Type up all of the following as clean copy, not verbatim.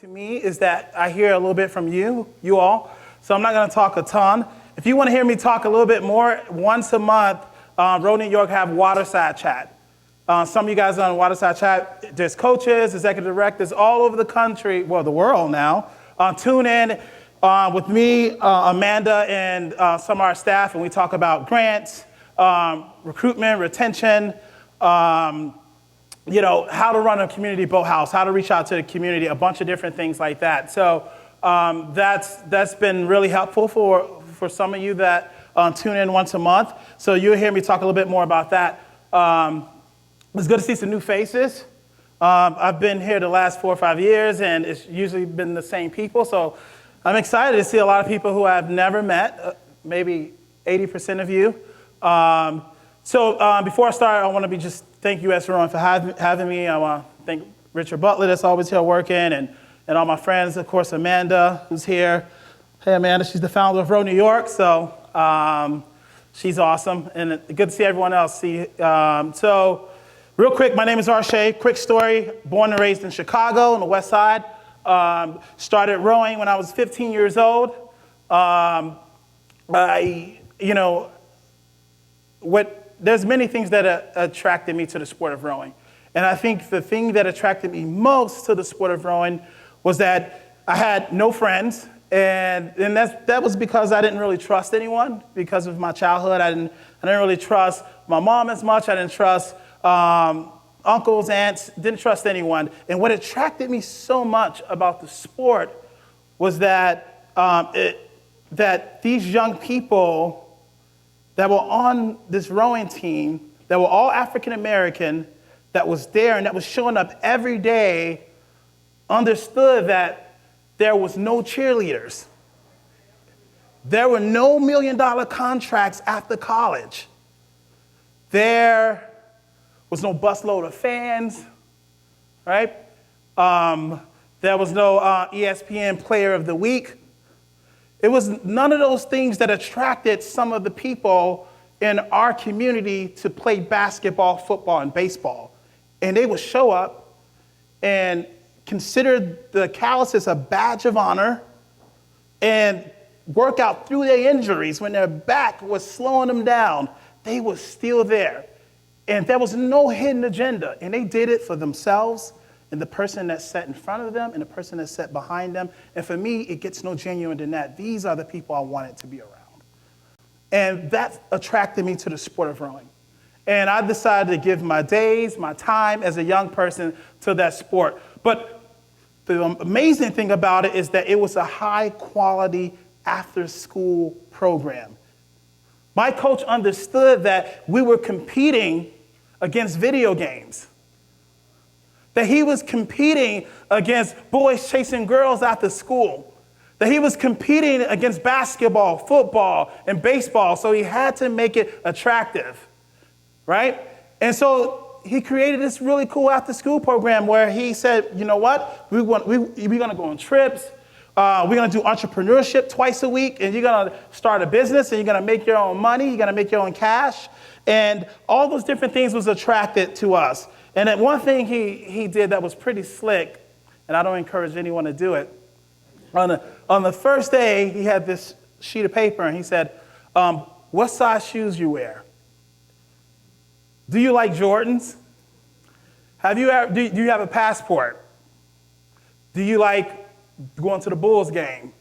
to me is that I hear a little bit from you all. So I'm not going to talk a ton. If you want to hear me talk a little bit more, once a month, Road New York have Waterside Chat. Some of you guys on Waterside Chat, there's coaches, executive directors all over the country, well, the world now. Tune in with me, Amanda, and some of our staff, and we talk about grants, recruitment, retention, how to run a community boathouse, how to reach out to the community, a bunch of different things like that. So that's been really helpful for some of you that tune in once a month. So you'll hear me talk a little bit more about that. It's good to see some new faces. I've been here the last 4 or 5 years, and it's usually been the same people. So I'm excited to see a lot of people who I've never met, maybe 80% of you. So before I start, I want to just thank you, SRON, for having me. I want to thank Richard Butler, that's always here working, and all my friends, of course, Amanda, who's here. Hey, Amanda, she's the founder of Road New York, so she's awesome, and good to see everyone else. So real quick, my name is ARSHAY. Quick story, born and raised in Chicago on the west side. Started rowing when I was 15 years old. There's many things that attracted me to the sport of rowing. And I think the thing that attracted me most to the sport of rowing was that I had no friends. And that was because I didn't really trust anyone because of my childhood. I didn't really trust my mom as much. I didn't trust uncles, aunts, didn't trust anyone. And what attracted me so much about the sport was that that these young people that were on this rowing team, that were all African American, that was there and that was showing up every day, understood that there was no cheerleaders. There were no $1 million contracts after college. There was no busload of fans, right? There was no ESPN Player of the Week. It was none of those things that attracted some of the people in our community to play basketball, football, and baseball. And they would show up and consider the calluses a badge of honor and work out through their injuries. When their back was slowing them down, they were still there. And there was no hidden agenda. And they did it for themselves and the person that sat in front of them and the person that sat behind them. And for me, it gets no genuine than that. These are the people I wanted to be around. And that attracted me to the sport of rowing. And I decided to give my days, my time as a young person to that sport. But the amazing thing about it is that it was a high quality after school program. My coach understood that we were competing against video games. That he was competing against boys chasing girls after school. That he was competing against basketball, football, and baseball, so he had to make it attractive, right? And so he created this really cool after-school program where he said, you know what? We're going to go on trips. We're going to do entrepreneurship twice a week, and you're going to start a business, and you're going to make your own money. You're going to make your own cash. And all those different things was attracted to us. And then one thing he did that was pretty slick, and I don't encourage anyone to do it. On the first day, he had this sheet of paper, and he said, what size shoes you wear? Do you like Jordans? Do you have a passport? Do you like going to the Bulls game?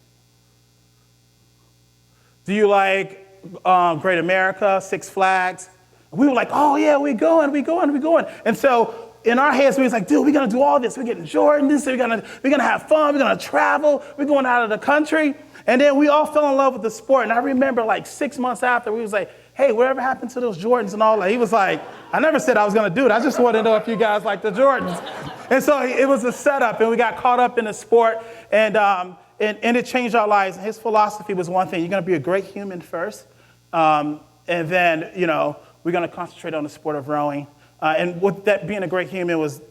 Do you like Great America, Six Flags? We were like, oh yeah, we're going. And so in our heads, we was like, dude, we're gonna do all this. We're getting Jordans, we're gonna have fun, we're gonna travel, we're going out of the country. And then we all fell in love with the sport. And I remember like 6 months after, we was like, hey, whatever happened to those Jordans and all that? He was like, I never said I was gonna do it. I just wanted to know if you guys like the Jordans. And so it was a setup, and we got caught up in the sport, and it changed our lives. And his philosophy was one thing: you're gonna be a great human first, and then we're gonna concentrate on the sport of rowing. And with that being a great human was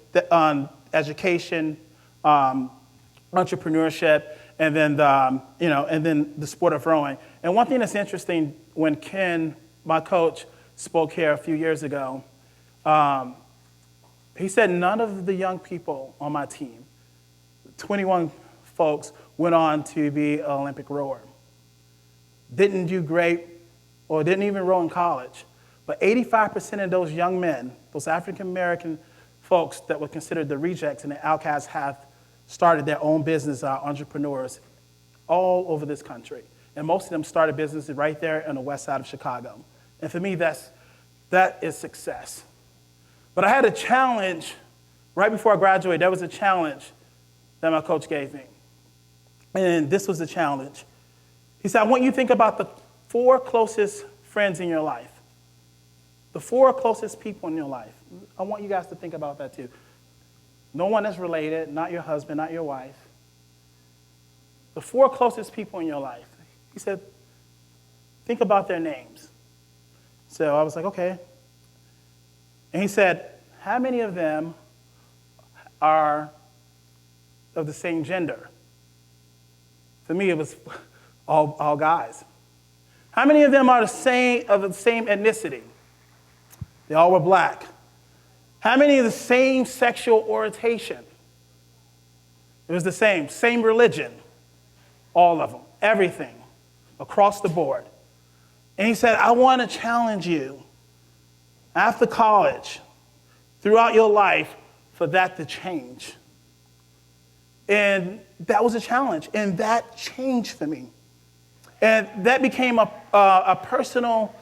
education, entrepreneurship, and then the sport of rowing. And one thing that's interesting, when Ken, my coach, spoke here a few years ago, he said none of the young people on my team 21 folks went on to be an Olympic rower. Didn't do great or didn't even row in college. But 85% of those young men, those African-American folks that were considered the rejects and the outcasts, have started their own business, entrepreneurs all over this country. And most of them started businesses right there on the west side of Chicago. And for me, that is success. But I had a challenge right before I graduated. There was a challenge that my coach gave me. And this was the challenge. He said, I want you to think about the 4 closest friends in your life. The 4 closest people in your life. I want you guys to think about that too. No one that's related, not your husband, not your wife. The 4 closest people in your life. He said, think about their names. So I was like, okay. And he said, how many of them are of the same gender? For me, it was all guys. How many of them are of the same ethnicity? They all were black. How many of the same sexual orientation? It was the same religion. All of them, everything, across the board. And he said, I want to challenge you after college, throughout your life, for that to change. And that was a challenge, and that changed for me. And that became a personal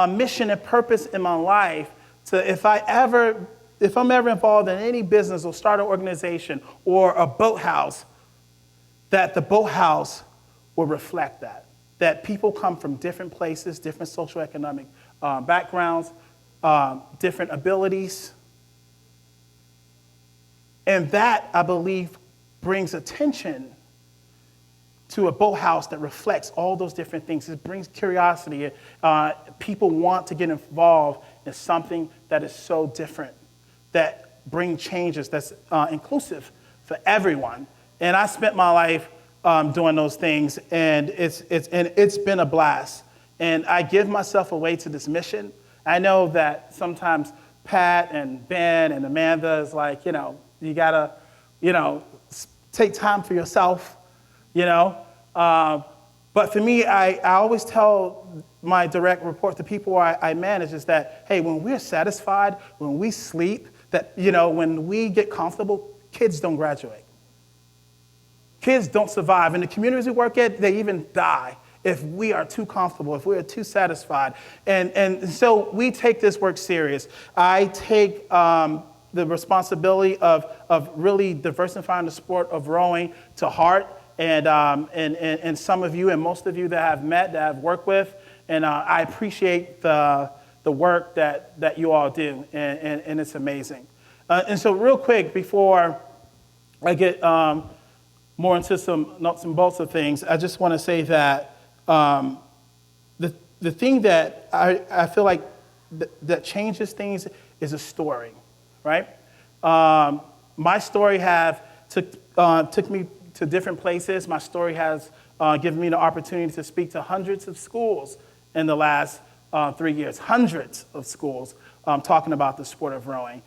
mission and purpose in my life. So if I'm ever involved in any business or start an organization or a boathouse, that the boathouse will reflect that people come from different places, different socioeconomic backgrounds, different abilities. And that, I believe, brings attention to a boathouse that reflects all those different things. It brings curiosity. People want to get involved in something that is so different, that brings changes, that's inclusive for everyone. And I spent my life doing those things, and it's been a blast. And I give myself away to this mission. I know that sometimes Pat and Ben and Amanda is like, you gotta, take time for yourself, But for me, I always tell my direct report to people I manage is that, hey, when we're satisfied, when we sleep, that, when we get comfortable, kids don't graduate. Kids don't survive. In the communities we work at, they even die if we are too comfortable, if we are too satisfied. And so we take this work serious. I take the responsibility of really diversifying the sport of rowing to heart. And some of you and most of you that I've met, that I've worked with, and I appreciate the work that you all do, and it's amazing. And so real quick, before I get more into some nuts and bolts of things, I just want to say that the thing that I feel like that changes things is a story, right? My story took me to different places. My story has given me the opportunity to speak to hundreds of schools in the last 3 years, hundreds of schools talking about the sport of rowing.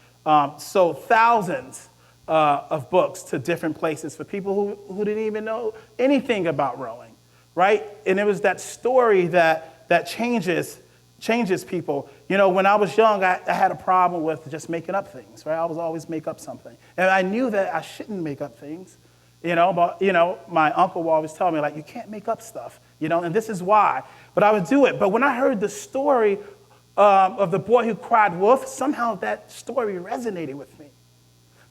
So thousands of books to different places for people who didn't even know anything about rowing, right? And it was that story that changes people. When I was young, I had a problem with just making up things, right? I was always make up something. And I knew that I shouldn't make up things, but, my uncle would always tell me, like, you can't make up stuff, and this is why. But I would do it. But when I heard the story of the boy who cried wolf, somehow that story resonated with me.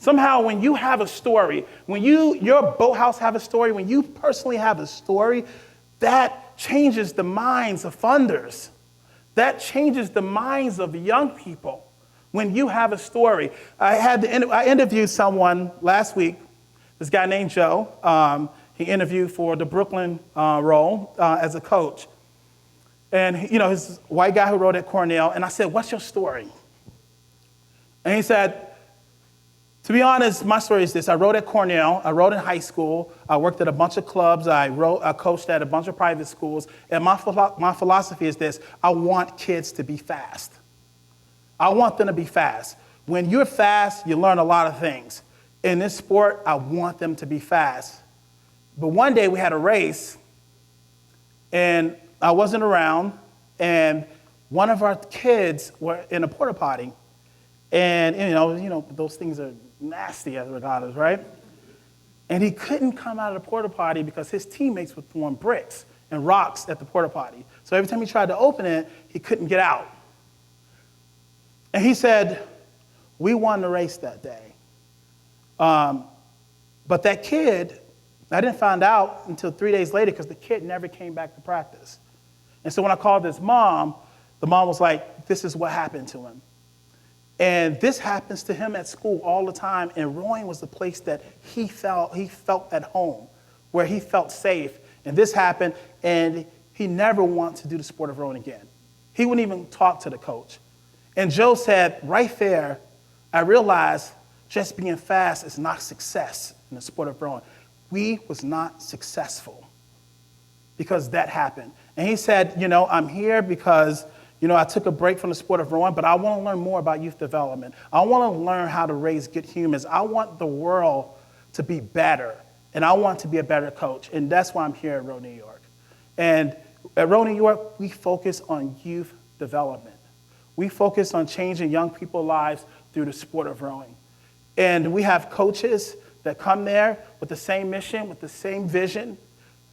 Somehow when you have a story, when your boathouse have a story, when you personally have a story, that changes the minds of funders. That changes the minds of young people when you have a story. I interviewed someone last week, this guy named Joe. He interviewed for the Brooklyn role as a coach. And, he's a white guy who wrote at Cornell. And I said, what's your story? And he said, to be honest, my story is this. I wrote at Cornell. I wrote in high school. I worked at a bunch of clubs. I coached at a bunch of private schools. And my philosophy is this. I want kids to be fast. I want them to be fast. When you're fast, you learn a lot of things. in this sport, I want them to be fast. But one day we had a race, and I wasn't around, and one of our kids were in a porta potty, and you know those things are nasty as regardless, right? And he couldn't come out of the porta potty because his teammates were throwing bricks and rocks at the porta potty. So every time he tried to open it, he couldn't get out. And he said, we won the race that day. But that kid, I didn't find out until 3 days later because the kid never came back to practice. And so when I called his mom, the mom was like, this is what happened to him. And this happens to him at school all the time. And rowing was the place that he felt at home, where he felt safe. And this happened, and he never wanted to do the sport of rowing again. He wouldn't even talk to the coach. And Joe said, right there, I realized just being fast is not success in the sport of rowing. We was not successful because that happened. And he said, I'm here because, I took a break from the sport of rowing, but I want to learn more about youth development. I want to learn how to raise good humans. I want the world to be better, and I want to be a better coach. And that's why I'm here at Row New York. And at Row New York, we focus on youth development. We focus on changing young people's lives through the sport of rowing. And we have coaches that come there with the same mission, with the same vision,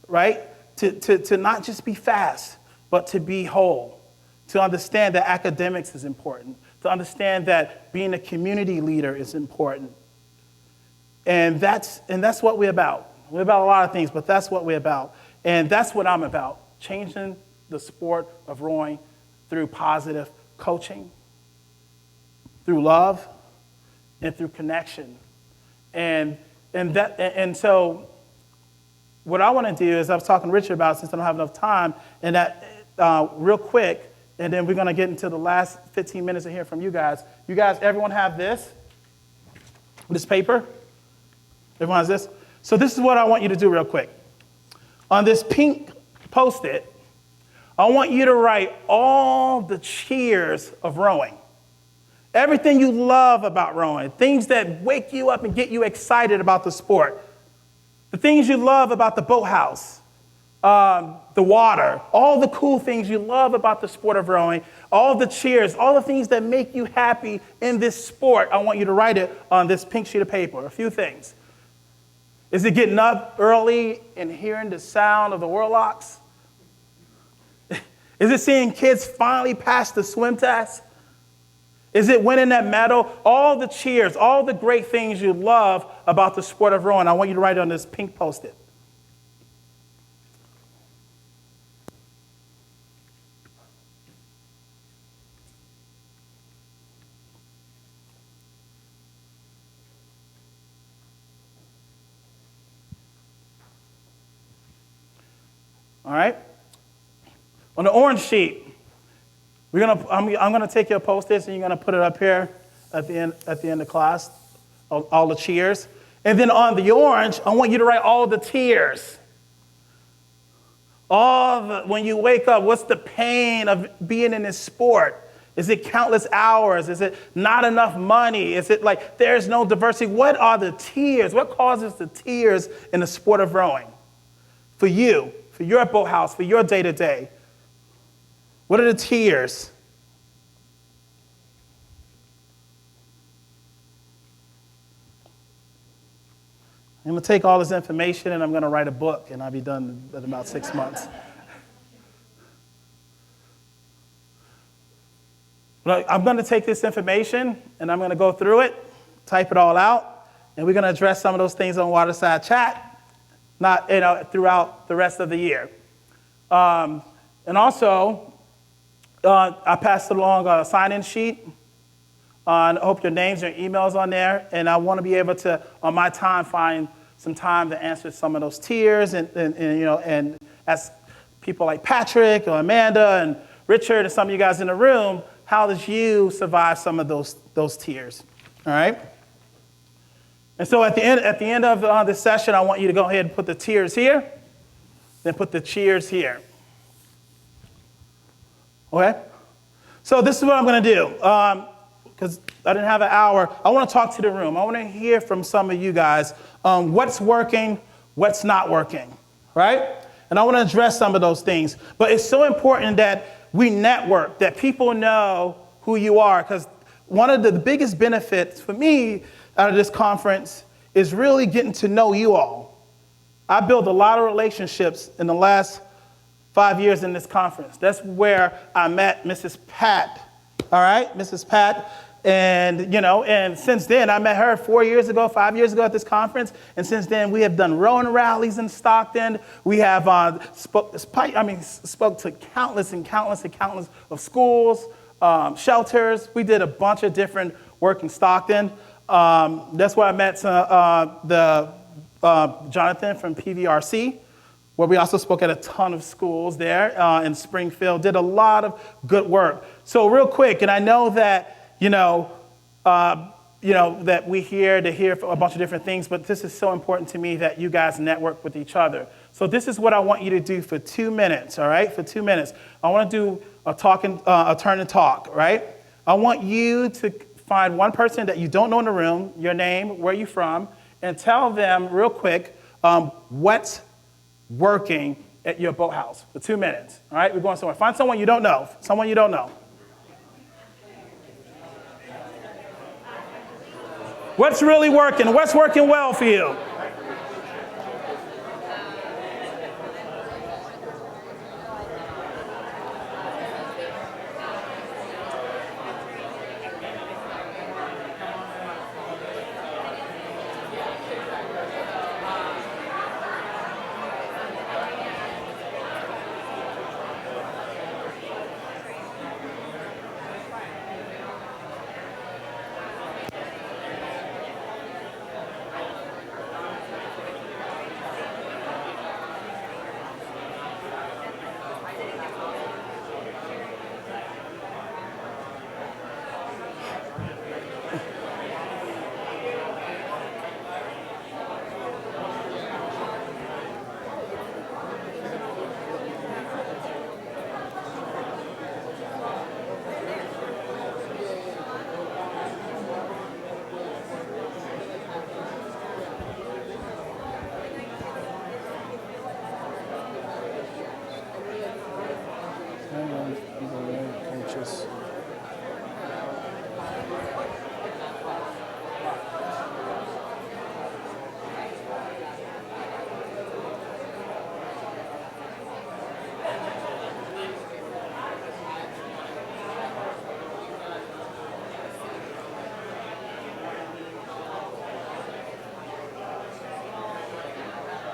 right? To not just be fast, but to be whole. To understand that academics is important. To understand that being a community leader is important. And that's what we're about. We're about a lot of things, but that's what we're about. And that's what I'm about. Changing the sport of rowing through positive coaching, through love, and through connection. And so what I want to do is, I was talking to Richard about, since I don't have enough time, and that real quick, and then we're going to get into the last 15 minutes to hear from you guys. You guys, everyone have this paper? Everyone has this? So this is what I want you to do real quick. On this pink Post-it, I want you to write all the cheers of rowing. Everything you love about rowing, things that wake you up and get you excited about the sport. The things you love about the boathouse, the water, all the cool things you love about the sport of rowing, all the cheers, all the things that make you happy in this sport. I want you to write it on this pink sheet of paper, a few things. Is it getting up early and hearing the sound of the warlocks? Is it seeing kids finally pass the swim test? Is it winning that medal? All the cheers, all the great things you love about the sport of rowing, I want you to write it on this pink Post-it. All right? On the orange sheet, I'm gonna take your Post-its and you're gonna put it up here at the end of class, all the cheers. And then on the orange, I want you to write all the tears. When you wake up, what's the pain of being in this sport? Is it countless hours? Is it not enough money? Is it like there's no diversity? What are the tears? What causes the tears in the sport of rowing? For you, for your boathouse, for your day-to-day. What are the tears? I'm going to take all this information and I'm going to write a book, and I'll be done in about 6 months. I'm going to take this information and I'm going to go through it, type it all out, and we're going to address some of those things on Waterside Chat, throughout the rest of the year. And also, I passed along a sign-in sheet. I hope your names and emails on there, and I want to be able to, on my time, find some time to answer some of those tears, and ask people like Patrick or Amanda and Richard and some of you guys in the room, how did you survive some of those tears? All right. And so at the end of this session, I want you to go ahead and put the tears here, then put the cheers here. Okay? So this is what I'm going to do. because I didn't have an hour, I want to talk to the room. I want to hear from some of you guys what's working, what's not working, right? And I want to address some of those things. But it's so important that we network, that people know who you are, because one of the biggest benefits for me out of this conference is really getting to know you all. I built a lot of relationships in the last 5 years in this conference. That's where I met Mrs. Pat, all right? Mrs. Pat. And, and since then, I met her 4 years ago, 5 years ago at this conference. And since then, we have done rowing rallies in Stockton. We have spoke to countless of schools, shelters. We did a bunch of different work in Stockton. That's where I met Jonathan from PVRC, where we also spoke at a ton of schools there in Springfield, did a lot of good work. So real quick, and I know that, that we hear a bunch of different things, but this is so important to me that you guys network with each other. So this is what I want you to do for 2 minutes, all right? For 2 minutes. I want to do a turn and talk, right? I want you to find one person that you don't know in the room, your name, where you're from, and tell them real quick what's working at your boathouse for 2 minutes, all right? We're going somewhere. Find someone you don't know, What's really working? What's working well for you?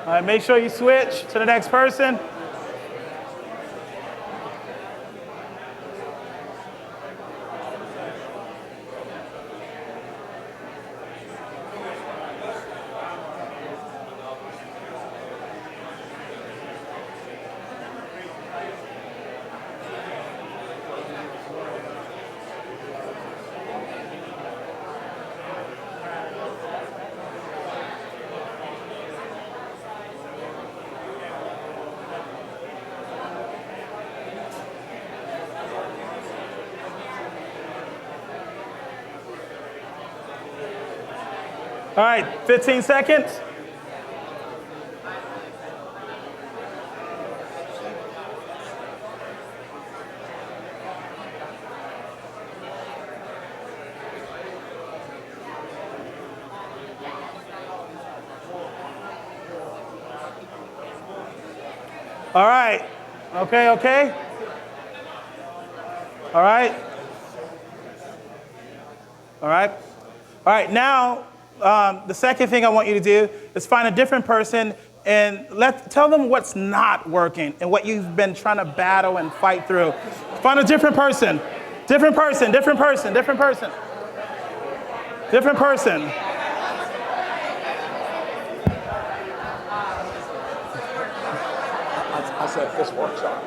All right, make sure you switch to the next person. All right, 15 seconds. All right. Okay. All right. All right, now, the second thing I want you to do is find a different person and tell them what's not working and what you've been trying to battle and fight through. Find a different person. Different person. I said this workshop.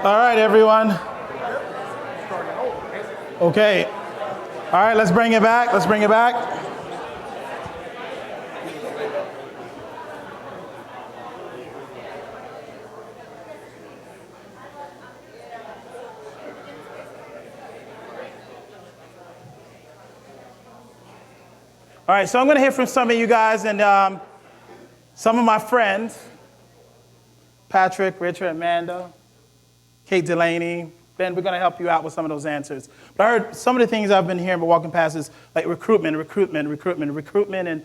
All right, everyone. Okay. All right, let's bring it back. Let's bring it back. All right, so I'm going to hear from some of you guys and some of my friends, Patrick, Richard, Amanda, Kate Delaney. Ben, we're going to help you out with some of those answers. But I heard some of the things I've been hearing but walking past is like recruitment in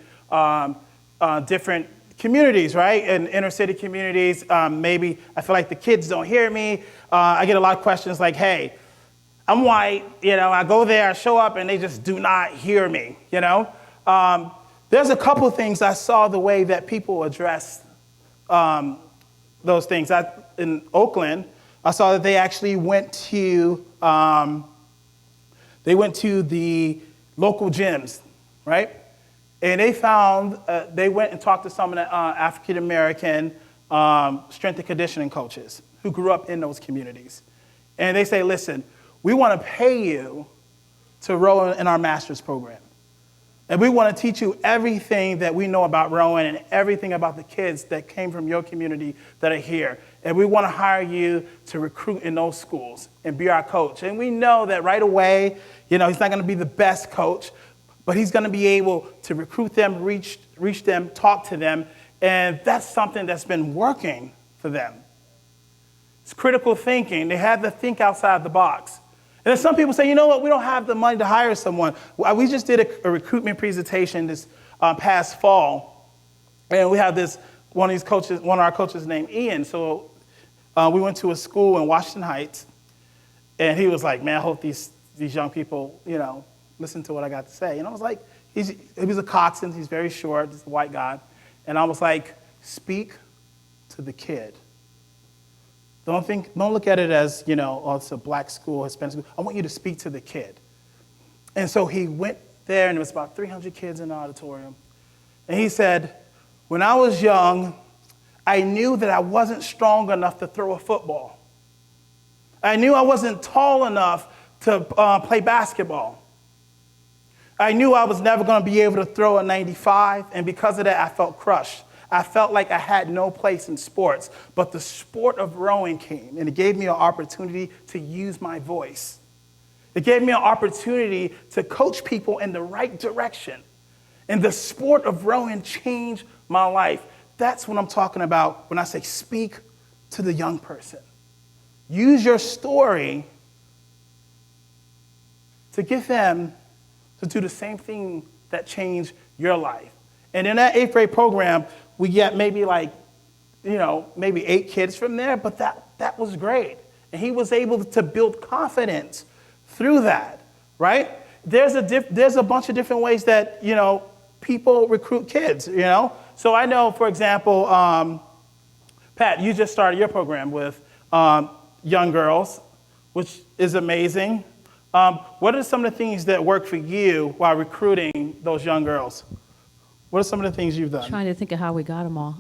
different communities, right? In inner city communities, maybe I feel like the kids don't hear me. I get a lot of questions like, hey, I'm white, I go there, I show up, and they just do not hear me, There's a couple of things I saw the way that people address those things. In Oakland, I saw that they actually went to the local gyms, right? And they found, they went and talked to some of the African-American strength and conditioning coaches who grew up in those communities. And they say, listen, we want to pay you to row in our master's program. And we want to teach you everything that we know about rowing and everything about the kids that came from your community that are here. And we want to hire you to recruit in those schools and be our coach. And we know that right away, he's not going to be the best coach, but he's going to be able to recruit them, reach them, talk to them. And that's something that's been working for them. It's critical thinking. They had to think outside the box. And then some people say, you know what, we don't have the money to hire someone. We just did a recruitment presentation this past fall. And we have one of our coaches named Ian. So we went to a school in Washington Heights. And he was like, man, I hope these young people, listen to what I got to say. And I was like, he was a coxswain. He's very short, just a white guy. And I was like, speak to the kid. Don't look at it as, it's a black school, Hispanic school. I want you to speak to the kid. And so he went there, and there was about 300 kids in the auditorium. And he said, when I was young, I knew that I wasn't strong enough to throw a football. I knew I wasn't tall enough to play basketball. I knew I was never going to be able to throw a 95, and because of that, I felt crushed. I felt like I had no place in sports, but the sport of rowing came, and it gave me an opportunity to use my voice. It gave me an opportunity to coach people in the right direction. And the sport of rowing changed my life. That's what I'm talking about when I say speak to the young person. Use your story to get them to do the same thing that changed your life. And in that 8th grade program, we get maybe maybe 8 kids from there, but that was great. And he was able to build confidence through that, right? There's a bunch of different ways that, people recruit kids, So I know, for example, Pat, you just started your program with young girls, which is amazing. What are some of the things that work for you while recruiting those young girls? What are some of the things you've done? Trying to think of how we got them all.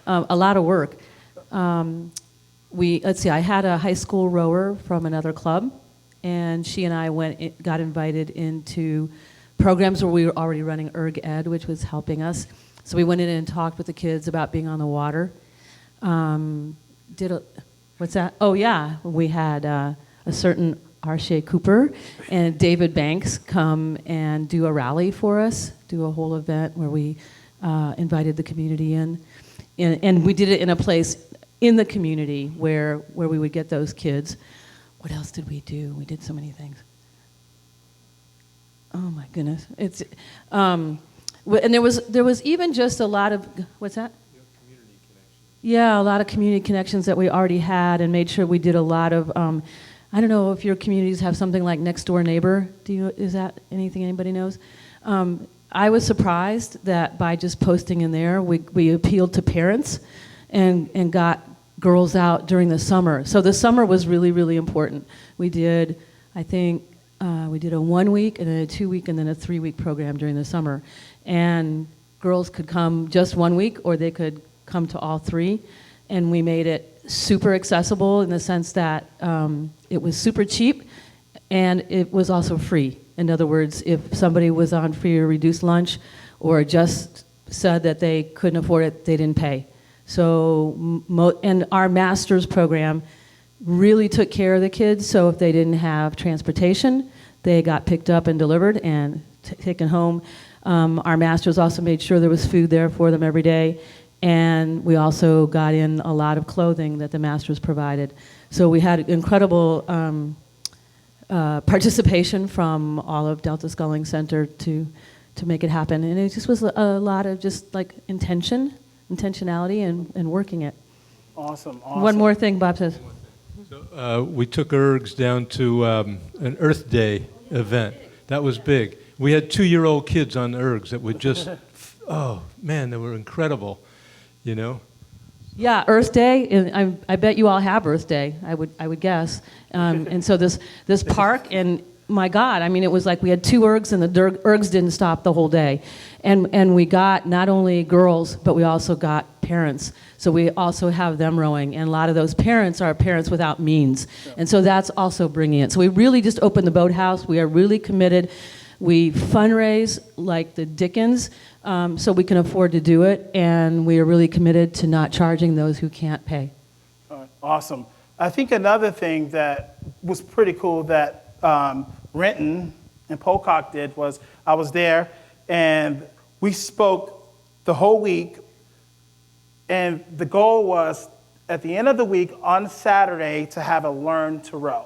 A lot of work. I had a high school rower from another club, and she and I got invited into programs where we were already running Erg Ed, which was helping us. So we went in and talked with the kids about being on the water. What's that? Oh yeah, we had a certain ARSHAY Cooper and David Banks come and do a rally for us, do a whole event where we invited the community in. And we did it in a place in the community where we would get those kids. What else did we do? We did so many things. Oh my goodness. And there was even just a lot of, what's that? Community connections. Yeah, a lot of community connections that we already had, and made sure we did a lot of, I don't know if your communities have something like Next Door Neighbor. Is that anything anybody knows? I was surprised that by just posting in there, we appealed to parents and got girls out during the summer. So the summer was really, really important. We did, I think, we did a 1 week and then a 2 week and then a 3 week program during the summer. And girls could come just 1 week or they could come to all 3. And we made it super accessible in the sense that it was super cheap and it was also free. In other words, if somebody was on free or reduced lunch or just said that they couldn't afford it, they didn't pay. So, and our master's program really took care of the kids, so if they didn't have transportation, they got picked up and delivered and taken home. Our masters also made sure there was food there for them every day, and we also got in a lot of clothing that the masters provided. So we had incredible participation from all of Delta Sculling Center to make it happen, and it just was a lot of just like intentionality and working it. Awesome. One more thing, Bob says. So, we took ERGs down to an Earth Day event. That was big. We had 2-year-old kids on ERGs that would just, oh man, they were incredible, you know? Yeah, Earth Day, and I bet you all have Earth Day, I would guess. And so this park, and my God, I mean, it was like we had 2 ERGs, and the ERGs didn't stop the whole day. And we got not only girls, but we also got parents. So we also have them rowing, and a lot of those parents are parents without means. And so that's also bringing it. So we really just opened the boathouse. We are really committed. We fundraise like the Dickens, so we can afford to do it, and we are really committed to not charging those who can't pay. All right, awesome. I think another thing that was pretty cool that Renton and Pocock did was I was there, and we spoke the whole week, and the goal was at the end of the week on Saturday to have a learn to row.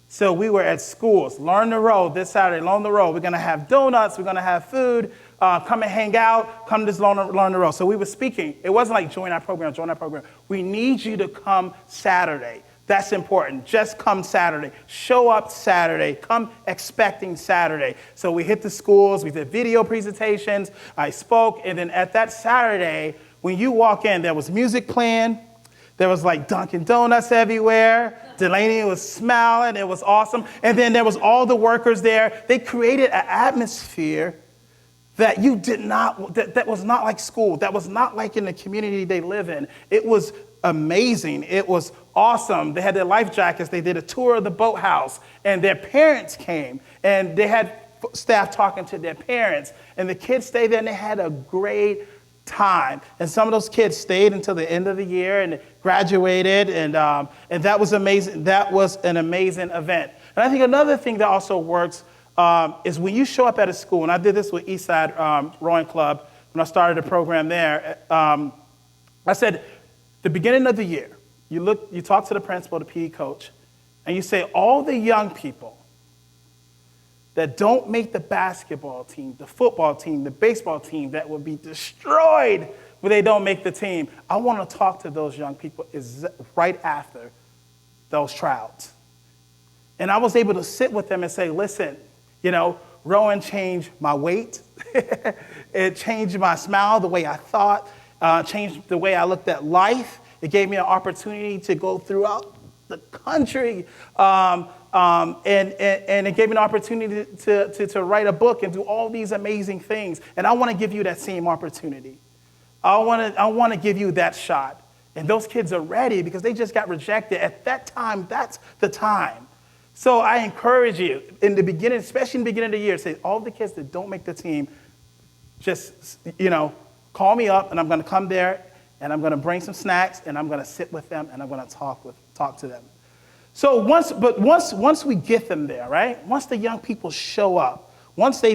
So we were at schools, learn to row this Saturday, learn to row. We're going to have donuts, we're going to have food, come and hang out, come just learn to row. So we were speaking. It wasn't like join our program. We need you to come Saturday. That's important. Just come Saturday. Show up Saturday. Come expecting Saturday. So we hit the schools. We did video presentations. I spoke. And then at that Saturday, when you walk in, there was music playing. There was like Dunkin' Donuts everywhere. Delaney was smiling. It was awesome. And then there was all the workers there. They created an atmosphere that you did not, that was not like school. That was not like in the community they live in. It was amazing. It was awesome. They had their life jackets. They did a tour of the boathouse, and their parents came, and they had staff talking to their parents, and the kids stayed there, and they had a great time. And some of those kids stayed until the end of the year and graduated, and that was amazing. That was an amazing event. And I think another thing that also works is when you show up at a school, and I did this with Eastside Rowing Club when I started the program there. I said, the beginning of the year, you talk to the principal, the PE coach, and you say, all the young people that don't make the basketball team, the football team, the baseball team, that will be destroyed when they don't make the team, I want to talk to those young people right after those trials. And I was able to sit with them and say, listen, rowing changed my weight. It changed my smile, the way I thought, changed the way I looked at life. It gave me an opportunity to go throughout the country. And it gave me an opportunity to write a book and do all these amazing things. And I want to give you that same opportunity. I want to give you that shot. And those kids are ready because they just got rejected. At that time, that's the time. So I encourage you in the beginning, especially in the beginning of the year, say all the kids that don't make the team, just, call me up and I'm going to come there and I'm going to bring some snacks and I'm going to sit with them and I'm going to talk to them. So once we get them there, right? Once the young people show up, once they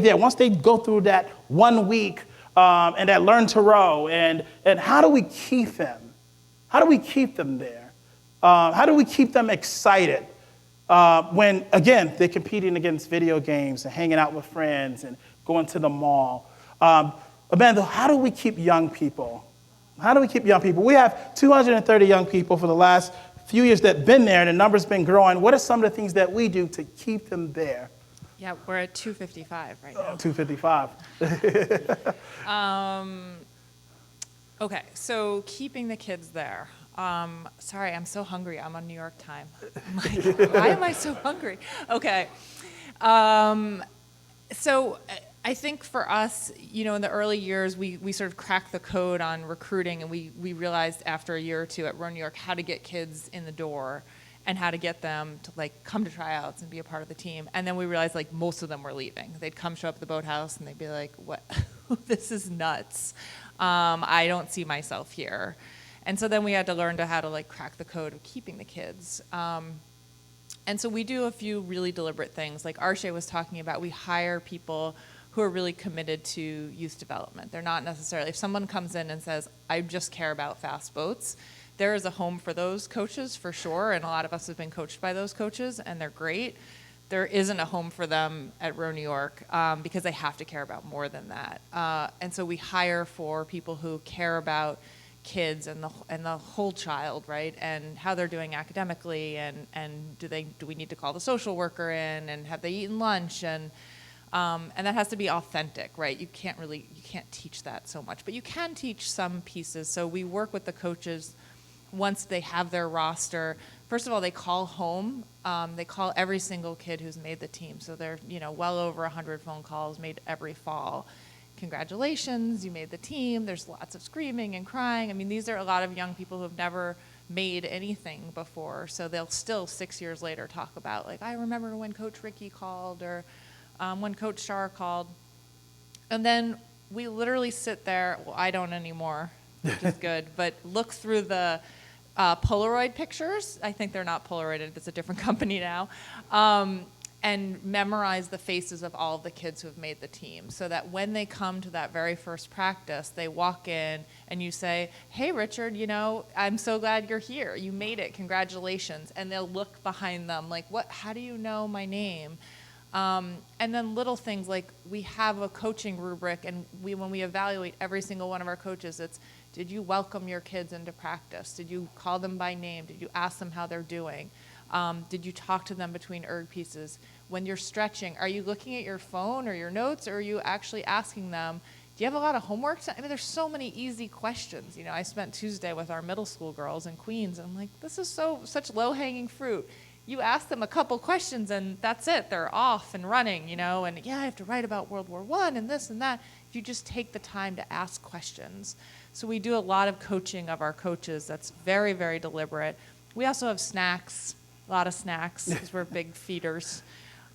go through that 1 week and that learn to row, and how do we keep them? How do we keep them there? How do we keep them excited when, again, they're competing against video games and hanging out with friends and going to the mall? Amanda, how do we keep young people? How do we keep young people? We have 230 young people for the last few years that have been there, and the number's been growing. What are some of the things that we do to keep them there? Yeah, we're at 255 right now. 255. Okay, so keeping the kids there. Sorry, I'm so hungry. I'm on New York time. I'm like, why am I so hungry? Okay. So I think for us, in the early years, we sort of cracked the code on recruiting, and we realized after a year or two at Rowan, New York, how to get kids in the door and how to get them to come to tryouts and be a part of the team. And then we realized most of them were leaving. They'd show up at the boathouse and they'd be like, what, this is nuts. I don't see myself here. And so then we had to learn how to crack the code of keeping the kids. And so we do a few really deliberate things. Like ARSHAY was talking about, we hire people who are really committed to youth development. They're not necessarily, if someone comes in and says, I just care about fast boats, there is a home for those coaches for sure, and a lot of us have been coached by those coaches, and they're great. There isn't a home for them at Rowan, New York, because they have to care about more than that. And so we hire for people who care about kids and the whole child, right? And how they're doing academically, and do we need to call the social worker in, and have they eaten lunch, and that has to be authentic, right? You can't teach that so much, but you can teach some pieces. So we work with the coaches once they have their roster. First of all, they call home. They call every single kid who's made the team. So they're, well over 100 phone calls made every fall. Congratulations, you made the team. There's lots of screaming and crying. I mean, these are a lot of young people who have never made anything before. So they'll still 6 years later talk about I remember when Coach Ricky called, or when Coach Shar called. And then we literally sit there, well, I don't anymore, which is good, but look through the Polaroid pictures. I think they're not Polaroided, it's a different company now. And memorize the faces of all of the kids who have made the team, so that when they come to that very first practice, they walk in and you say, hey, Richard, I'm so glad you're here. You made it. Congratulations. And they'll look behind them what? How do you know my name? And then little things we have a coaching rubric, and when we evaluate every single one of our coaches, it's, did you welcome your kids into practice? Did you call them by name? Did you ask them how they're doing? Did you talk to them between erg pieces? When you're stretching, are you looking at your phone or your notes, or are you actually asking them, do you have a lot of homework? I mean, there's so many easy questions. I spent Tuesday with our middle school girls in Queens, and I'm like, this is such low-hanging fruit. You ask them a couple questions, and that's it. They're off and running, and yeah, I have to write about World War I and this and that. If you just take the time to ask questions. So we do a lot of coaching of our coaches that's very, very deliberate. We also have snacks, a lot of snacks, because we're big feeders.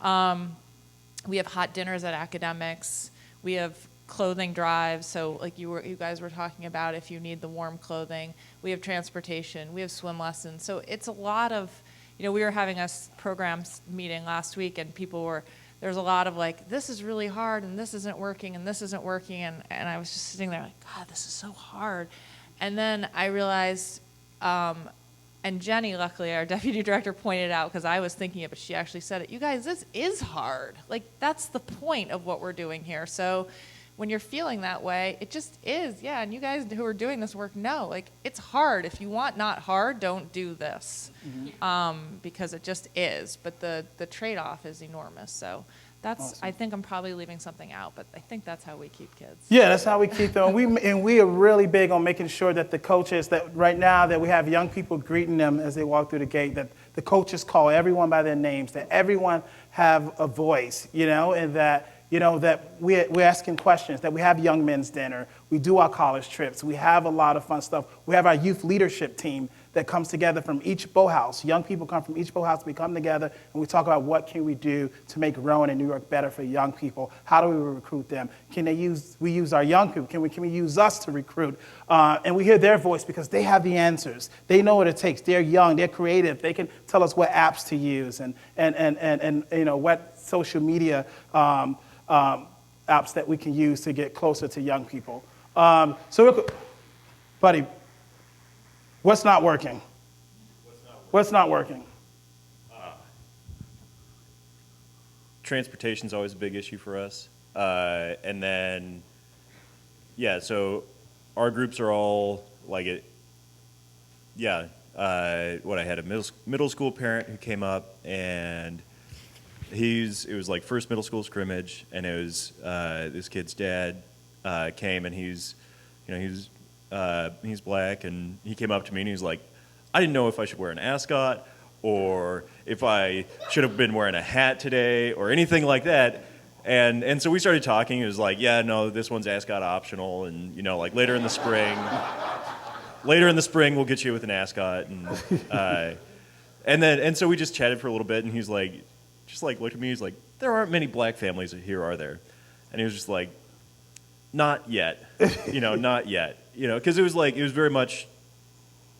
We have hot dinners at academics. We have clothing drives, so you guys were talking about, if you need the warm clothing. We have transportation. We have swim lessons. So it's a lot of, we were having a programs meeting last week, and there's a lot of this is really hard, and this isn't working, and this isn't working, and I was just sitting there God, this is so hard. And then I realized, and Jenny, luckily, our deputy director, pointed out, because I was thinking it, but she actually said it, you guys, this is hard. That's the point of what we're doing here. So when you're feeling that way, it just is, yeah, and you guys who are doing this work know, it's hard. If you want not hard, don't do this, because it just is. But the trade-off is enormous. So that's, awesome. I think I'm probably leaving something out, but I think that's how we keep kids. Yeah, that's how we keep them. We are really big on making sure that the coaches, that right now that we have young people greeting them as they walk through the gate, that the coaches call everyone by their names, that everyone have a voice, and that, that we're asking questions, that we have young men's dinner, we do our college trips, we have a lot of fun stuff. We have our youth leadership team that comes together from each boathouse. Young people come from each boathouse. We come together and we talk about what can we do to make Rowan and New York better for young people. How do we recruit them? We use our young people? Can we use us to recruit? And we hear their voice because they have the answers. They know what it takes. They're young. They're creative. They can tell us what apps to use and what social media apps that we can use to get closer to young people. Buddy, what's not working? What's not working? Transportation's always a big issue for us. And then, so our groups are all I had a middle school parent who came up, and it was first middle school scrimmage, and it was this kid's dad came, and he's black, and he came up to me and he was like, I didn't know if I should wear an ascot or if I should have been wearing a hat today or anything like that. And so we started talking. It was like, yeah, no, this one's ascot optional, and like later in the spring, we'll get you with an ascot, and so we just chatted for a little bit, and he's like, just like looked at me. He's like, there aren't many black families here, are there? And he was just like, not yet, not yet, because it was very much.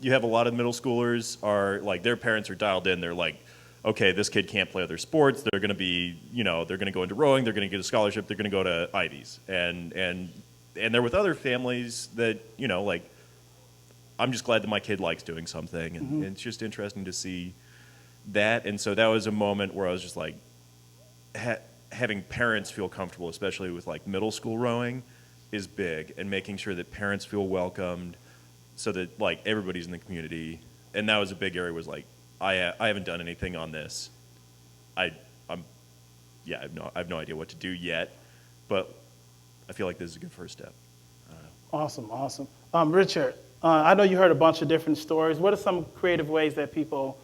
You have a lot of middle schoolers are like their parents are dialed in. They're like, okay, this kid can't play other sports. They're going to be, they're going to go into rowing. They're going to get a scholarship. They're going to go to Ivies. And they're with other families that, like, I'm just glad that my kid likes doing something. And it's just interesting to see that. And so that was a moment where I was just like, having parents feel comfortable, especially with like middle school rowing, is big. And making sure that parents feel welcomed so that like everybody's in the community. And that was a big area was like, I haven't done anything on this. I have no idea what to do yet, but I feel like this is a good first step. Awesome. Richard, I know you heard a bunch of different stories. What are some creative ways that people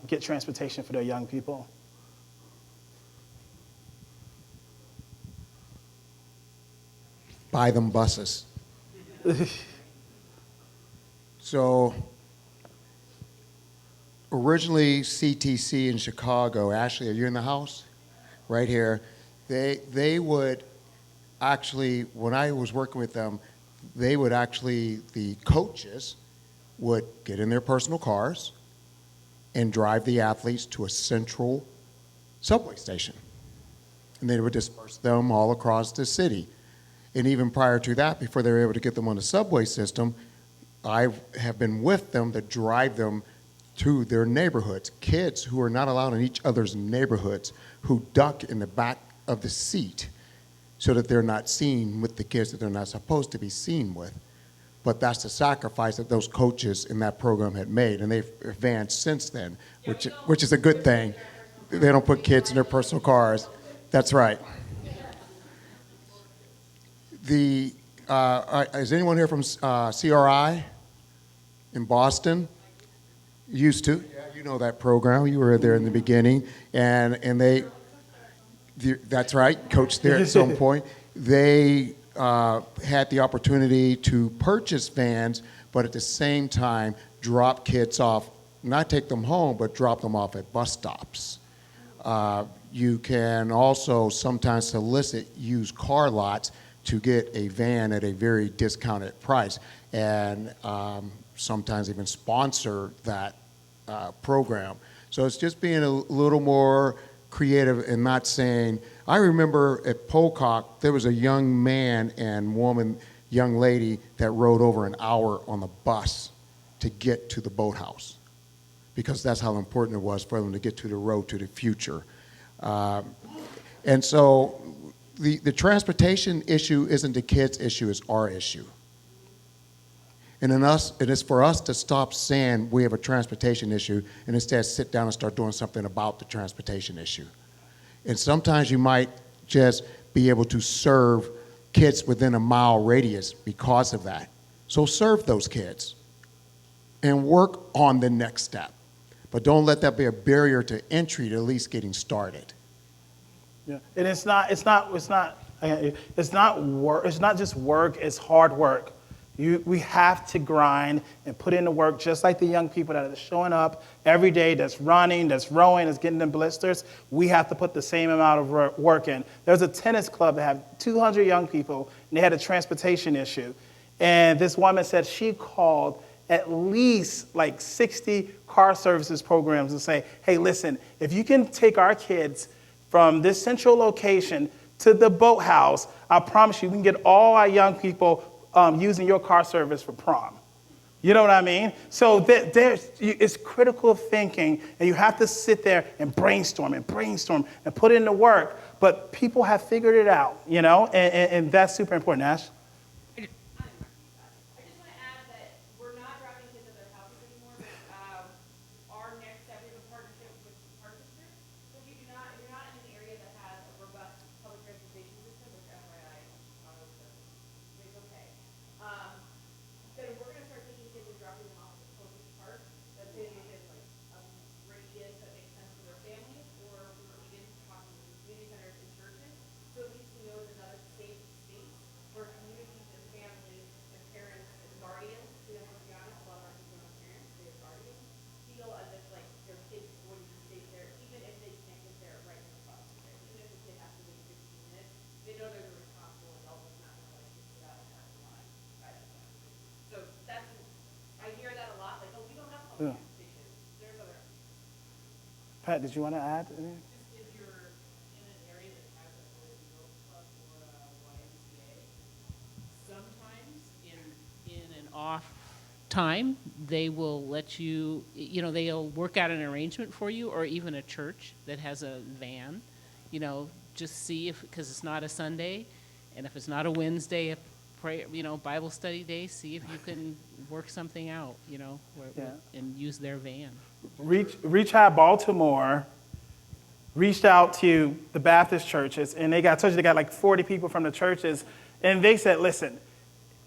get transportation for their young people? Buy them buses. So originally CTC in Chicago, Ashley, are you in the house? Right here. They would actually, when I was working with them, the coaches would get in their personal cars and drive the athletes to a central subway station. And they would disperse them all across the city. And even prior to that, before they were able to get them on the subway system, I have been with them to drive them to their neighborhoods. Kids who are not allowed in each other's neighborhoods, who duck in the back of the seat so that they're not seen with the kids that they're not supposed to be seen with. But that's the sacrifice that those coaches in that program had made, and they've advanced since then, which is a good thing. They don't put kids in their personal cars. That's right. Is anyone here from CRI in Boston? Used to. Yeah, you know that program. You were there in the beginning. And that's right, coached there at some point. They had the opportunity to purchase vans, but at the same time drop kids off, not take them home, but drop them off at bus stops. You can also sometimes solicit used car lots to get a van at a very discounted price, and sometimes even sponsor that program. So it's just being a little more creative and not saying, I remember at Pocock, there was a young man and young lady that rode over an hour on the bus to get to the boathouse, because that's how important it was for them to get to the road to the future. And so the transportation issue isn't the kids' issue, it's our issue. And it is for us to stop saying we have a transportation issue and instead sit down and start doing something about the transportation issue. And sometimes you might just be able to serve kids within a mile radius because of that. So serve those kids and work on the next step. But don't let that be a barrier to entry to at least getting started. Yeah, and it's not work. It's not just work. It's hard work. We have to grind and put in the work, just like the young people that are showing up every day, that's running, that's rowing, that's getting them blisters. We have to put the same amount of work in. There's a tennis club that had 200 young people, and they had a transportation issue. And this woman said she called at least like 60 car services programs and say, hey, listen, if you can take our kids from this central location to the boathouse, I promise you we can get all our young people using your car service for prom. You know what I mean? So it's critical thinking, and you have to sit there and brainstorm and put in the work. But people have figured it out, and that's super important. Ash? I just want to add that we're not dropping kids at their houses anymore. Our next step, we have a partnership with Parkinson's. So if you're not in an area that has a robust public transportation system, which FYI, Chicago is okay. Then we're going to start taking kids and dropping them off at the closest park that's in within like a radius that makes sense for their families, or we're even talking to the Pat, did you want to add anything? If you're in an area that has a Boys and Girls Club or a YMCA, sometimes in an off time, they will let you, they'll work out an arrangement for you, or even a church that has a van, just see if, because it's not a Sunday, and if it's not a Wednesday, a pray, Bible study day, see if you can work something out, and use their van. Reach High Baltimore reached out to the Baptist churches, and they got like 40 people from the churches, and they said, listen,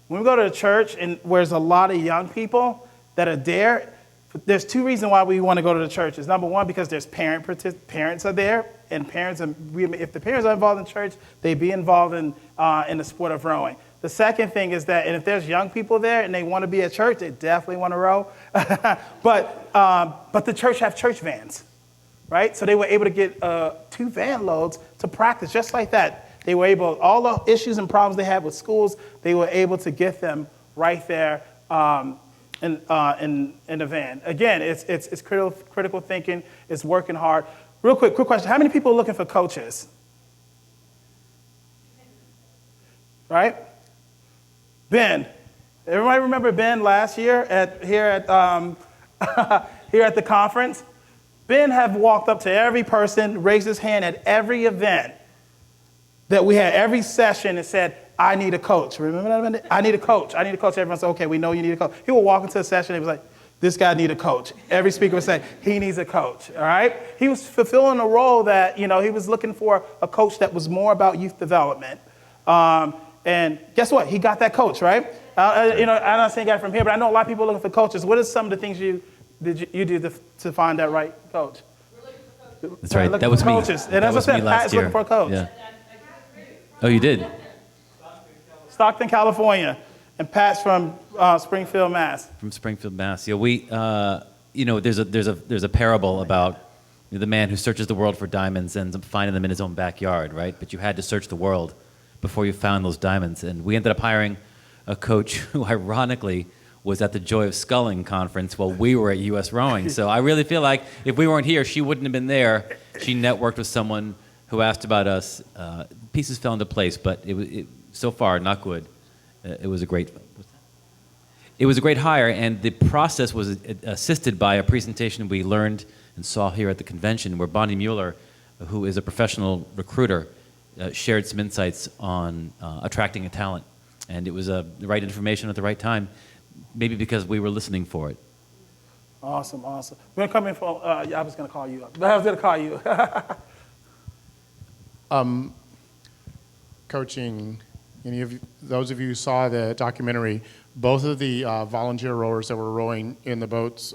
when we go to the church and where there's a lot of young people that are there's two reasons why we want to go to the churches. Number one, because there's parents are there, and if the parents are involved in church, they be involved in the sport of rowing. The second thing is that, and if there's young people there and they want to be at church, they definitely want to row. But the church have church vans, right? So they were able to get 2 van loads to practice just like that. They were able, all the issues and problems they had with schools, they were able to get them right there in the van. Again, it's critical thinking. It's working hard. Real quick question. How many people are looking for coaches? Right? Ben. Everybody remember Ben last year here at the conference? Ben have walked up to every person, raised his hand at every event that we had, every session, and said, I need a coach. Remember that? I need a coach. I need a coach. Everyone said, okay, we know you need a coach. He would walk into a session and he was like, this guy need a coach. Every speaker would say, he needs a coach, all right? He was fulfilling a role that, he was looking for a coach that was more about youth development. And guess what? He got that coach, right? I'm not saying he got it from here, but I know a lot of people are looking for coaches. What are some of the things you did to find that right coach? That's right. That was me. Coaches. And as I said, Pat is looking for a coach. Yeah. Oh, you did? Stockton, California. And Pat's from Springfield, Mass. From Springfield, Mass. Yeah, we, there's a parable about the man who searches the world for diamonds ends up finding them in his own backyard, right? But you had to search the world before you found those diamonds. And we ended up hiring a coach who, ironically, was at the Joy of Sculling conference while we were at U.S. Rowing. So I really feel like if we weren't here, she wouldn't have been there. She networked with someone who asked about us. Pieces fell into place, but it so far, not good. It was a great hire, and the process was assisted by a presentation we learned and saw here at the convention where Bonnie Mueller, who is a professional recruiter, shared some insights on attracting a talent. And it was the right information at the right time, maybe because we were listening for it. Awesome. We're going to come in for, I was going to call you up. I was going to call you. Coaching, those of you who saw the documentary, both of the volunteer rowers that were rowing in the boats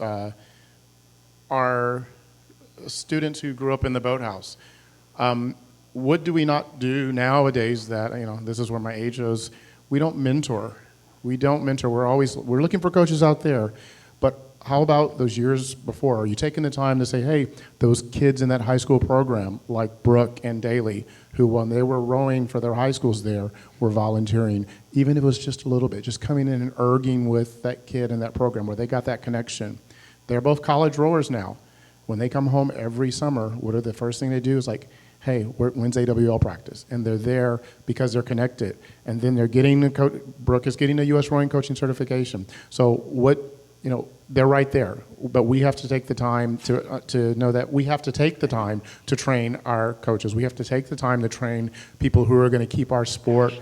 are students who grew up in the boathouse. What do we not do nowadays that, this is where my age is, we don't mentor. We're looking for coaches out there, but how about those years before? Are you taking the time to say, hey, those kids in that high school program, like Brooke and Daly, who when they were rowing for their high schools there, were volunteering, even if it was just a little bit, just coming in and erging with that kid in that program where they got that connection. They're both college rowers now. When they come home every summer, what are the first thing they do is like, hey, when's AWL practice? And they're there because they're connected. And then they're getting Brooke is getting a U.S. rowing coaching certification. So they're right there. But we have to take the time to know that we have to take the time to train our coaches. We have to take the time to train people who are going to keep our sport,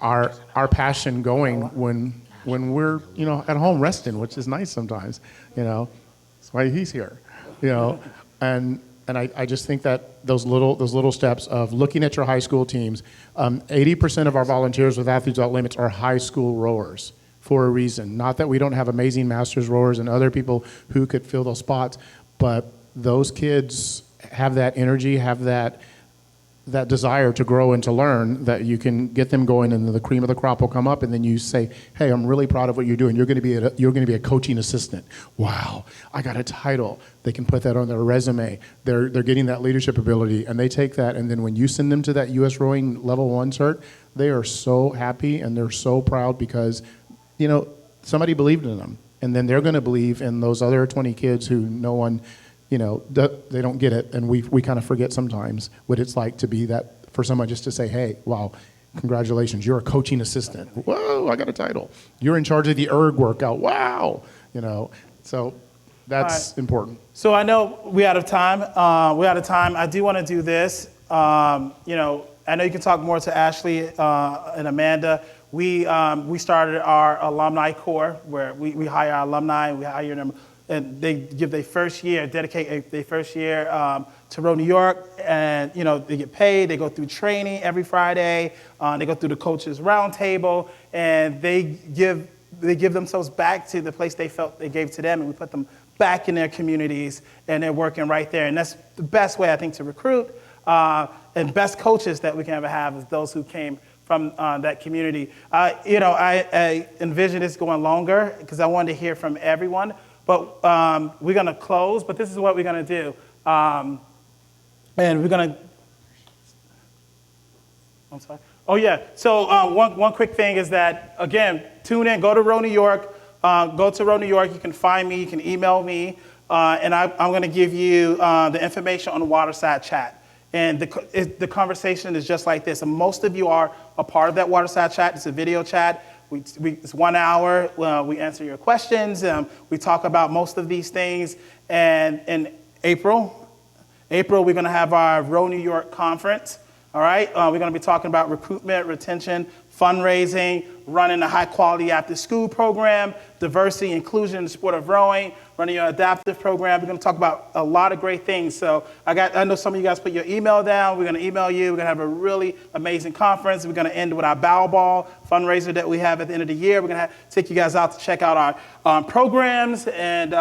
our passion going when we're at home resting, which is nice sometimes. That's why he's here. And I just think that those little steps of looking at your high school teams, 80% of our volunteers with Athletes Without Limits are high school rowers for a reason. Not that we don't have amazing masters rowers and other people who could fill those spots, but those kids have that energy, have that desire to grow and to learn, that you can get them going, and the cream of the crop will come up, and then you say, hey, I'm really proud of what you're doing. You're going to be a coaching assistant. Wow, I got a title. They can put that on their resume. They're getting that leadership ability, and they take that, and then when you send them to that U.S. Rowing Level 1 cert, they are so happy and they're so proud because somebody believed in them, and then they're going to believe in those other 20 kids who no one they don't get it, and we kind of forget sometimes what it's like to be that, for someone just to say, hey, wow, congratulations, you're a coaching assistant. Whoa, I got a title. You're in charge of the erg workout. Wow. So that's important. So I know we're out of time. I do want to do this. I know you can talk more to Ashley and Amanda. We started our alumni corps where we hire our alumni, and we hire them, and they give their first year, dedicate their first year to Row New York, and they get paid. They go through training every Friday. They go through the coaches roundtable, and they give themselves back to the place they felt they gave to them, and we put them back in their communities, and they're working right there. And that's the best way, I think, to recruit, and best coaches that we can ever have is those who came from that community. I envision this going longer because I wanted to hear from everyone, but we're going to close, but this is what we're going to do. And we're going to, I'm sorry. Oh, yeah. So one quick thing is that, again, tune in, go to Row New York. Go to Row New York. You can find me. You can email me. And I'm going to give you the information on the Waterside chat. And the conversation is just like this. And most of you are a part of that Waterside chat. It's a video chat. It's 1 hour. We answer your questions. We talk about most of these things. And in April, we're going to have our Row New York conference. All right. We're going to be talking about recruitment, retention, fundraising, running a high-quality after-school program, diversity, inclusion in the sport of rowing, running your adaptive program. We're going to talk about a lot of great things. So I know some of you guys put your email down. We're going to email you. We're going to have a really amazing conference. We're going to end with our Bow Ball fundraiser that we have at the end of the year. We're going to take you guys out to check out our programs and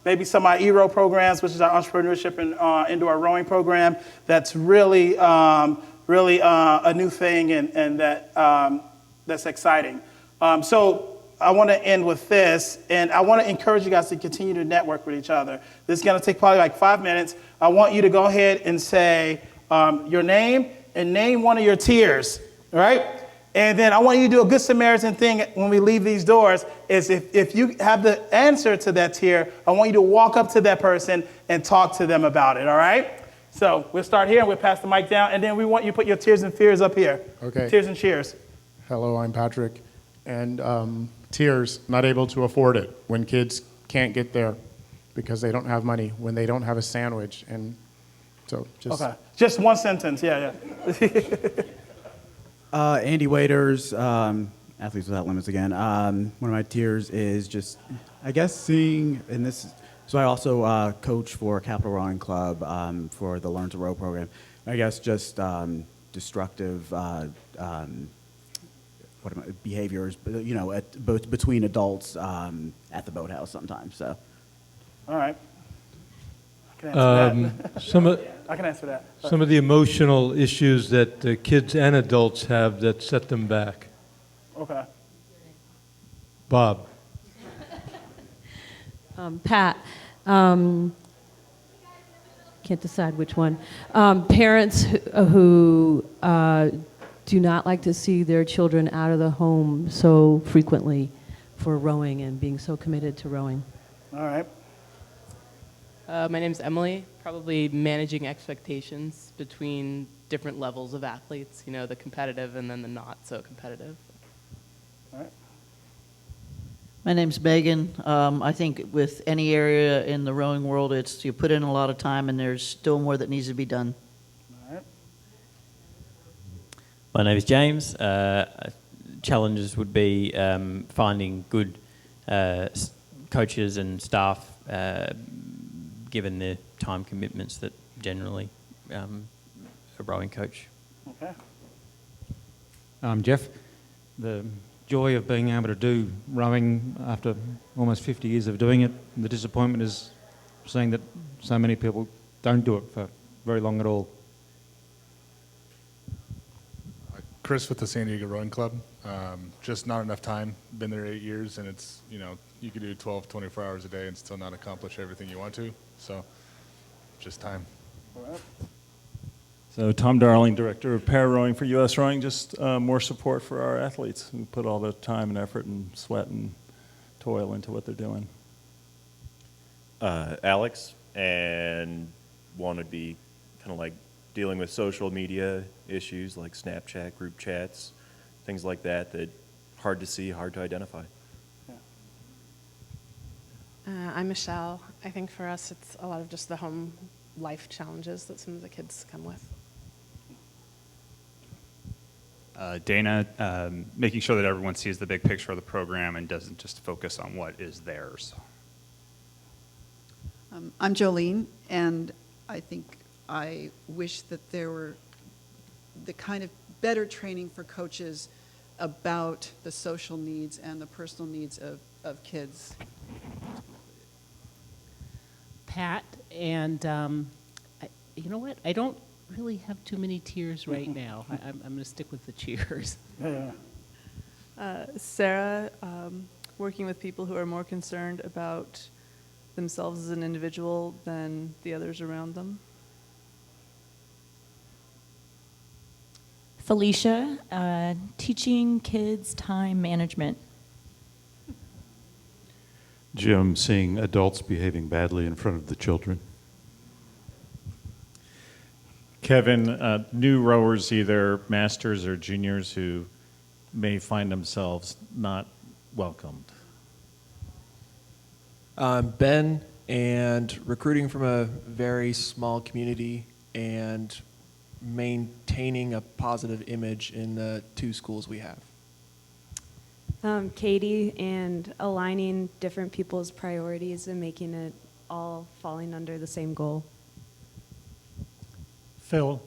maybe some of our ERO programs, which is our entrepreneurship and indoor rowing program. That's really a new thing and that's exciting. So I want to end with this, and I want to encourage you guys to continue to network with each other. This is going to take probably like 5 minutes. I want you to go ahead and say your name and name one of your tiers, all right? And then I want you to do a Good Samaritan thing when we leave these doors, is if you have the answer to that tier, I want you to walk up to that person and talk to them about it, all right? So we'll start here, and we'll pass the mic down, and then we want you to put your tears and fears up here. Okay. Tears and cheers. Hello, I'm Patrick. And tears, not able to afford it when kids can't get there because they don't have money, when they don't have a sandwich. And so just... Okay. Just one sentence. Yeah. Andy Waiters, Athletes Without Limits again. One of my tiers is just, I guess, seeing, and this, so I also coach for Capital Rowing Club for the Learn to Row program. I guess just destructive behaviors, between adults at the boathouse sometimes. So. All right. I can answer that. I can answer that. Some of the emotional issues that kids and adults have that set them back. Okay. Bob. Pat. Can't decide which one. Parents who do not like to see their children out of the home so frequently for rowing and being so committed to rowing. All right. My name's Emily. Probably managing expectations between different levels of athletes, the competitive and then the not so competitive. All right. My name's Megan. I think with any area in the rowing world, you put in a lot of time and there's still more that needs to be done. All right. My name is James. Challenges would be finding good coaches and staff given the time commitments that generally a rowing coach. Okay. I'm Jeff. The joy of being able to do rowing after almost 50 years of doing it, the disappointment is seeing that so many people don't do it for very long at all. Chris with the San Diego Rowing Club. Just not enough time. Been there 8 years, and it's, you could do 12, 24 hours a day and still not accomplish everything you want to. So, just time. All right. So Tom Darling, Director of Para Rowing for U.S. Rowing, just more support for our athletes who put all the time and effort and sweat and toil into what they're doing. Alex, and one would be kind of like dealing with social media issues like Snapchat, group chats, things like that that hard to see, hard to identify. I'm Michelle. I think for us it's a lot of just the home life challenges that some of the kids come with. Dana, making sure that everyone sees the big picture of the program and doesn't just focus on what is theirs. I'm Jolene, and I think I wish that there were the kind of better training for coaches about the social needs and the personal needs of kids. Pat, and you know what? I don't really have too many tears right now. I'm going to stick with the cheers. Sarah, working with people who are more concerned about themselves as an individual than the others around them. Felicia, teaching kids time management. Jim, seeing adults behaving badly in front of the children. Kevin, new rowers, either masters or juniors, who may find themselves not welcomed. Ben, and recruiting from a very small community and maintaining a positive image in the 2 schools we have. Katie, and aligning different people's priorities and making it all falling under the same goal. Phil,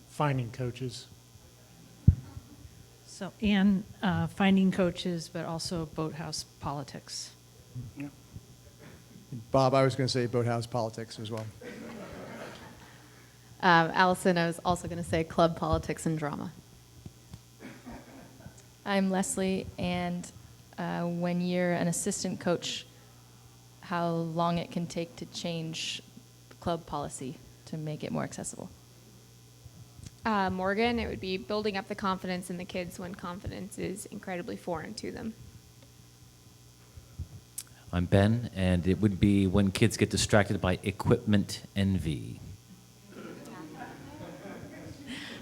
finding coaches. So, and finding coaches, but also boathouse politics. Yeah. Bob, I was going to say boathouse politics as well. Allison, I was also going to say club politics and drama. I'm Leslie, and when you're an assistant coach, how long it can take to change club policy to make it more accessible. Morgan, it would be building up the confidence in the kids when confidence is incredibly foreign to them. I'm Ben, and it would be when kids get distracted by equipment envy.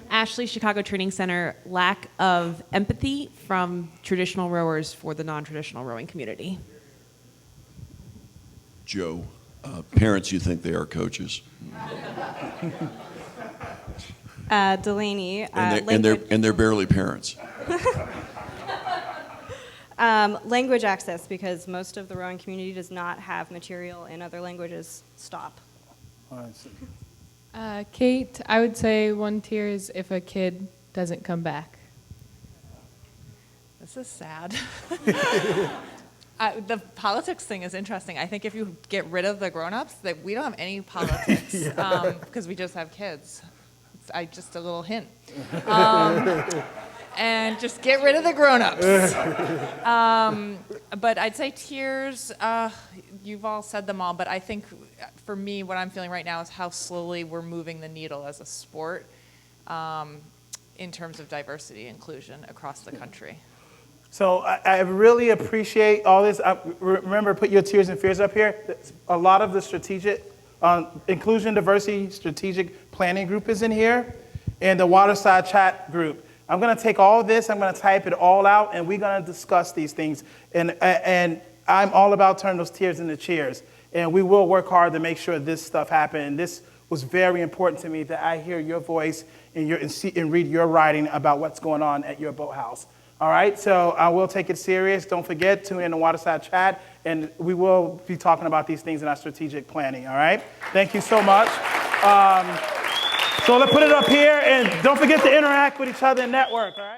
Ashley, Chicago Training Center, lack of empathy from traditional rowers for the non-traditional rowing community. Joe, parents you think they are coaches. Delaney. And they're barely parents. Language access, because most of the rowing community does not have material in other languages. Stop. Kate, I would say one tier is if a kid doesn't come back. This is sad. The politics thing is interesting. I think if you get rid of the grown-ups, that we don't have any politics because we just have kids. Just a little hint. And just get rid of the grown-ups. But I'd say tiers, you've all said them all, but I think for me, what I'm feeling right now is how slowly we're moving the needle as a sport in terms of diversity inclusion across the country. So I really appreciate all this. Remember, put your tiers and fears up here. A lot of the strategic, inclusion, diversity, strategic planning group is in here, and the Waterside chat group. I'm going to take all this, I'm going to type it all out, and we're going to discuss these things. And I'm all about turning those tiers into cheers. And we will work hard to make sure this stuff happens. And this was very important to me, that I hear your voice and read your writing about what's going on at your boathouse. All right, so I will take it serious. Don't forget, tune in to Waterside Chat, and we will be talking about these things in our strategic planning, all right? Thank you so much. So let's put it up here, and don't forget to interact with each other and network, all right?